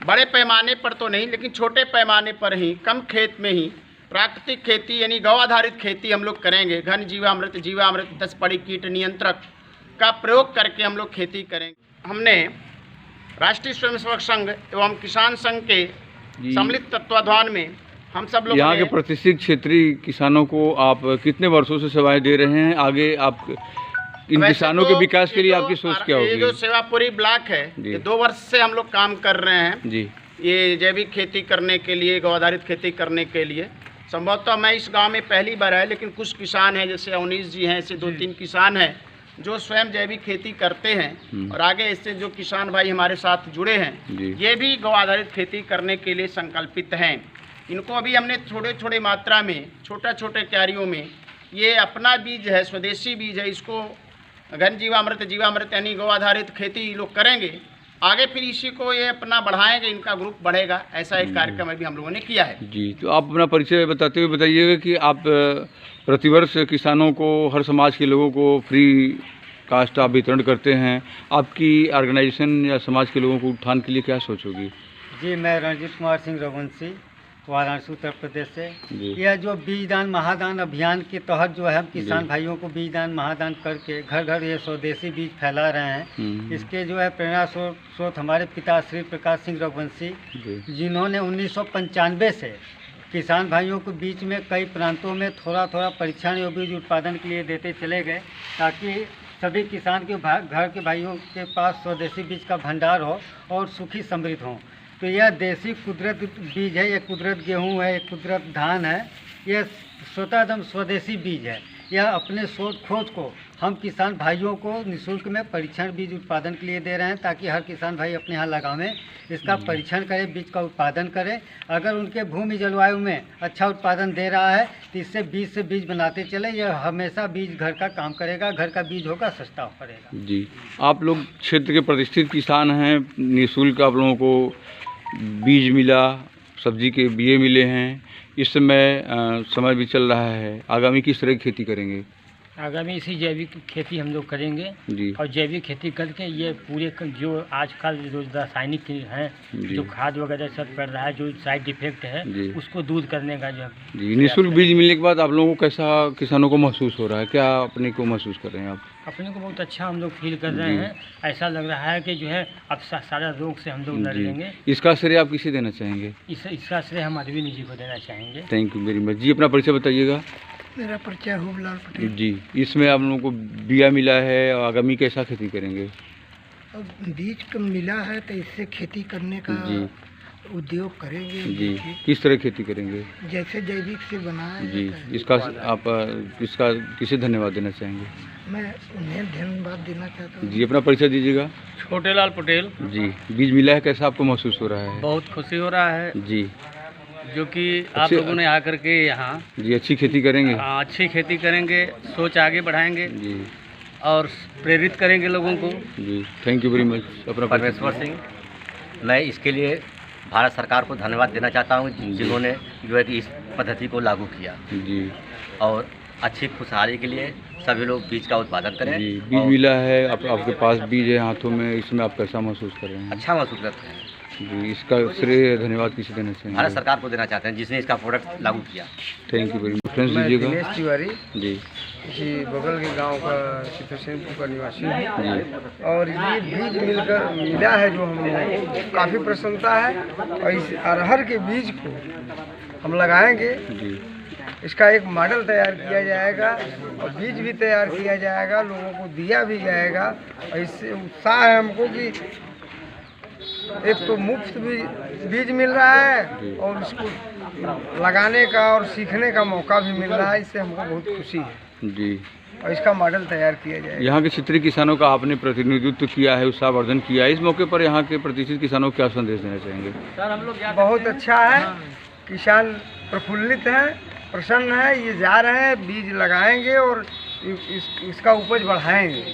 बड़े पैमाने पर तो नहीं, लेकिन छोटे पैमाने पर ही, कम खेत में ही प्राकृतिक खेती यानी गौ आधारित खेती हम लोग करेंगे। घन जीवामृत 10 पड़ी कीट नियंत्रक का प्रयोग करके हम लोग खेती करेंगे। हमने राष्ट्रीय स्वयंसेवक संघ एवं किसान संघ के सम्मिलित तत्वाधान में हम सब लोग यहाँ के प्रतिष्ठित क्षेत्रीय किसानों को आप कितने वर्षों से सेवाएं दे रहे हैं? आगे आप इन किसानों के विकास के लिए आपकी सोच क्या होगी? ये जो सेवापुरी ब्लॉक है, ये 2 वर्ष से हम लोग काम कर रहे हैं जी। ये जैविक खेती करने के लिए, गौ आधारित खेती करने के लिए। संभवतः मैं इस गांव में पहली बार आया, लेकिन कुछ किसान हैं, जैसे अवनीश जी हैं, ऐसे 2-3 किसान हैं जो स्वयं जैविक खेती करते हैं। और आगे इससे जो किसान भाई हमारे साथ जुड़े हैं, ये भी गौ आधारित खेती करने के लिए संकल्पित हैं। इनको अभी हमने थोड़े मात्रा में, छोटे क्यारियों में ये अपना बीज है, स्वदेशी बीज है, इसको घन जीवामृत यानी गौ आधारित खेती लोग करेंगे। आगे फिर इसी को ये अपना बढ़ाएंगे, इनका ग्रुप बढ़ेगा। ऐसा एक कार्यक्रम अभी हम लोगों ने किया है जी। तो आप अपना परिचय बताते हुए बताइएगा कि आप प्रतिवर्ष किसानों को, हर समाज के लोगों को फ्री कास्ट आप वितरण करते हैं। आपकी ऑर्गेनाइजेशन या समाज के लोगों को उत्थान के लिए क्या सोच होगी? जी, मैं रणजीत कुमार सिंह रघुवंशी, वाराणसी उत्तर प्रदेश से। यह जो बीजदान महादान अभियान के तहत जो है हम किसान भाइयों को बीजदान महादान करके घर घर ये स्वदेशी बीज फैला रहे हैं। इसके जो है प्रेरणा स्रोत हमारे पिता श्री प्रकाश सिंह रघुवंशी, जिन्होंने 1995 से किसान भाइयों को बीच में कई प्रांतों में थोड़ा परीक्षण या बीज उत्पादन के लिए देते चले गए, ताकि सभी किसान के घर के भाइयों के पास स्वदेशी बीज का भंडार हो और सुखी समृद्ध हों। तो यह देसी कुदरत बीज है, यह कुदरत गेहूं है, यह कुदरत धान है, यह स्वतः स्वदेशी बीज है। यह अपने शोध खोज को हम किसान भाइयों को निःशुल्क में परीक्षण बीज उत्पादन के लिए दे रहे हैं, ताकि हर किसान भाई अपने यहाँ लगावें, इसका परीक्षण करें, बीज का उत्पादन करें। अगर उनके भूमि जलवायु में अच्छा उत्पादन दे रहा है तो इससे बीज से बीज बनाते चले। यह हमेशा बीज घर का काम करेगा, घर का बीज होगा, सस्ता पड़ेगा। जी, आप लोग क्षेत्र के प्रतिष्ठित किसान हैं, निःशुल्क आप लोगों को बीज मिला, सब्जी के बीए मिले हैं। इस समय समय भी चल रहा है, आगामी किस तरह की खेती करेंगे? आगामी इसी जैविक खेती हम लोग करेंगे जी। और जैविक खेती करके ये पूरे जो आजकल जो रासायनिक हैं, जो खाद वगैरह सब पड़ रहा है, जो साइड इफेक्ट है, उसको दूर करने का जो जी। निःशुल्क बीज मिलने के बाद आप लोगों को कैसा किसानों को महसूस हो रहा है? क्या अपने को महसूस कर रहे हैं आप? अपने को बहुत अच्छा हम लोग फील कर रहे हैं। ऐसा लग रहा है कि जो है अब सारा रोग से हम लोग लड़ लेंगे। इसका श्रेय आप किसे देना चाहेंगे? इसका श्रेय हम अरविंद जी को देना चाहेंगे। थैंक यू वेरी मच जी। अपना परिचय बताइएगा। मेरा परिचय हुबलाल पटेल जी। इसमें आप लोगों को बिया मिला है, और आगामी कैसा खेती करेंगे? बीज तो मिला है, तो इससे खेती करने का उद्योग करेंगे जी। किस तरह खेती करेंगे? जैसे जैविक से बनाया जी। इसका आप किसे धन्यवाद देना चाहेंगे? मैं उन्हें धन्यवाद देना चाहता हूँ। जी। अपना परिचय दीजिएगा। छोटेलाल पटेल जी। बीज मिला है, कैसा आपको महसूस हो रहा है? बहुत खुशी हो रहा है जी, जो कि आप लोगों ने आकर के यहाँ जी अच्छी खेती करेंगे। अच्छी खेती करेंगे, सोच आगे बढ़ाएंगे जी और प्रेरित करेंगे लोगों को। जी। Thank you very much. अपना परमेश्वर सिंह, मैं इसके लिए भारत सरकार को धन्यवाद देना चाहता हूँ, जिन्होंने जो है कि इस पद्धति को लागू किया जी। और अच्छी खुशहाली के लिए सभी लोग बीज का उत्पादन करें। जी। बीज मिला है, आपके पास बीज है हाथों में, इसमें आप कैसा महसूस कर रहे हैं? अच्छा महसूस करते हैं जी। इसका श्रेय धन्यवाद किसे देना चाहेंगे? भारत सरकार को देना चाहते हैं, जिसने इसका प्रोडक्ट लागू किया। Thank you very much. Friends दीजिएगा। दिनेश तिवारी जी इसी बगल के गांव का चित्रसेनपुर का निवासी हूँ, और ये बीज मिला है जो हम लोगों को काफ़ी प्रसन्नता है। और इस अरहर के बीज को हम लगाएंगे, जी। इसका एक मॉडल तैयार किया जाएगा और बीज भी तैयार किया जाएगा, लोगों को दिया भी जाएगा। और इससे उत्साह है हमको कि एक तो मुफ्त बीज मिल रहा है और इसको लगाने का और सीखने का मौका भी मिल रहा है। इससे हमको बहुत खुशी है जी। और इसका मॉडल तैयार किया जाएगा। यहाँ के क्षेत्रीय किसानों का आपने प्रतिनिधित्व किया है, उत्साहवर्धन किया है। इस मौके पर यहाँ के प्रतिष्ठित किसानों को क्या संदेश देना चाहेंगे? सर हम लोग बहुत अच्छा है, किसान प्रफुल्लित हैं, प्रसन्न है, ये जा रहे हैं, बीज लगाएंगे और इसका उपज बढ़ाएंगे।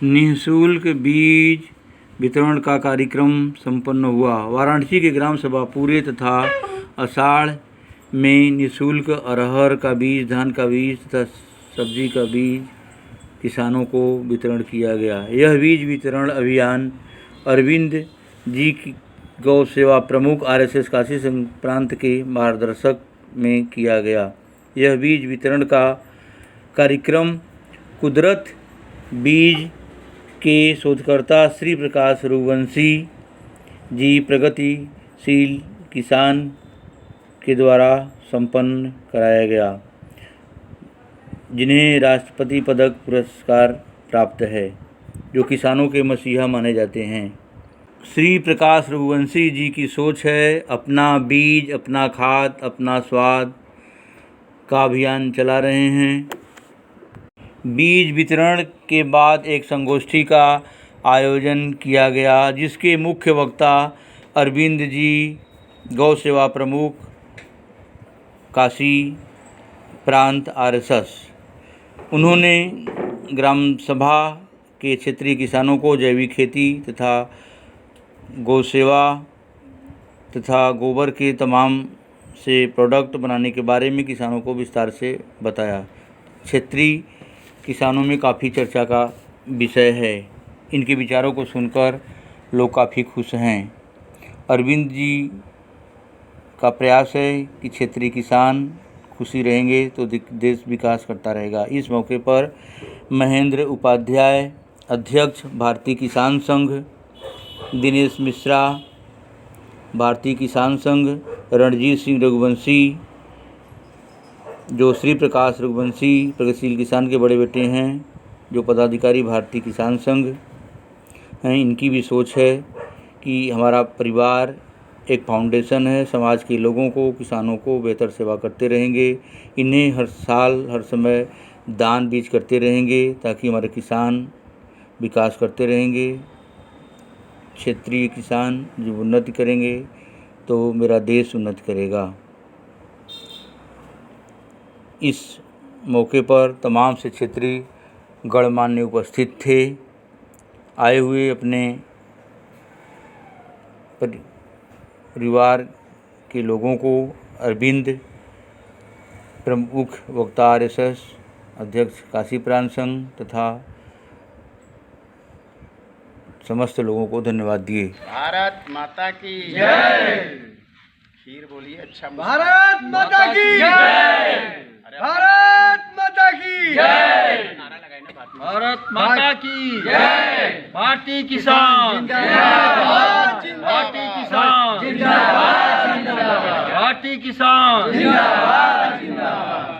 निःशुल्क बीज वितरण का कार्यक्रम संपन्न हुआ। वाराणसी के ग्राम सभा पूरे तथा आषाढ़ में निःशुल्क अरहर का बीज, धान का बीज तथा सब्जी का बीज किसानों को वितरण किया गया। यह बीज वितरण अभियान अरविंद जी की गौ सेवा प्रमुख RSS काशी संघ प्रांत के मार्गदर्शक में किया गया। यह बीज वितरण का कार्यक्रम कुदरत बीज के शोधकर्ता श्री प्रकाश रघुवंशी जी प्रगतिशील किसान के द्वारा संपन्न कराया गया, जिन्हें राष्ट्रपति पदक पुरस्कार प्राप्त है, जो किसानों के मसीहा माने जाते हैं। श्री प्रकाश रघुवंशी जी की सोच है अपना बीज, अपना खाद, अपना स्वाद का अभियान चला रहे हैं। बीज वितरण के बाद एक संगोष्ठी का आयोजन किया गया, जिसके मुख्य वक्ता अरविंद जी, गौ सेवा प्रमुख काशी प्रांत RSS। उन्होंने ग्राम सभा के क्षेत्रीय किसानों को जैविक खेती तथा गौ सेवा तथा गोबर के तमाम से प्रोडक्ट बनाने के बारे में किसानों को विस्तार से बताया। क्षेत्रीय किसानों में काफ़ी चर्चा का विषय है। इनके विचारों को सुनकर लोग काफ़ी खुश हैं। अरविंद जी का प्रयास है कि क्षेत्रीय किसान खुशी रहेंगे तो देश विकास करता रहेगा। इस मौके पर महेंद्र उपाध्याय, अध्यक्ष भारतीय किसान संघ, दिनेश मिश्रा, भारतीय किसान संघ, रणजीत सिंह रघुवंशी, जो श्री प्रकाश रघुवंशी प्रगतिशील किसान के बड़े बेटे हैं, जो पदाधिकारी भारतीय किसान संघ हैं, इनकी भी सोच है कि हमारा परिवार एक फाउंडेशन है, समाज के लोगों को, किसानों को बेहतर सेवा करते रहेंगे। इन्हें हर साल हर समय दान बीज करते रहेंगे ताकि हमारे किसान विकास करते रहेंगे। क्षेत्रीय किसान जब उन्नति करेंगे तो मेरा देश उन्नति करेगा। इस मौके पर तमाम से क्षेत्रीय गणमान्य उपस्थित थे। आए हुए अपने परिवार के लोगों को अरविंद, प्रमुख वक्ता RSS, अध्यक्ष काशी प्रांत संघ तथा समस्त लोगों को धन्यवाद दिए। भारत माता की जय। खीर बोलिए अच्छा। भारत माता की जय। भारत माता की जय। भारत माता की जय। भारतीय किसान जिंदाबाद। भारतीय किसान जिंदाबाद। भारतीय किसान जिंदाबाद।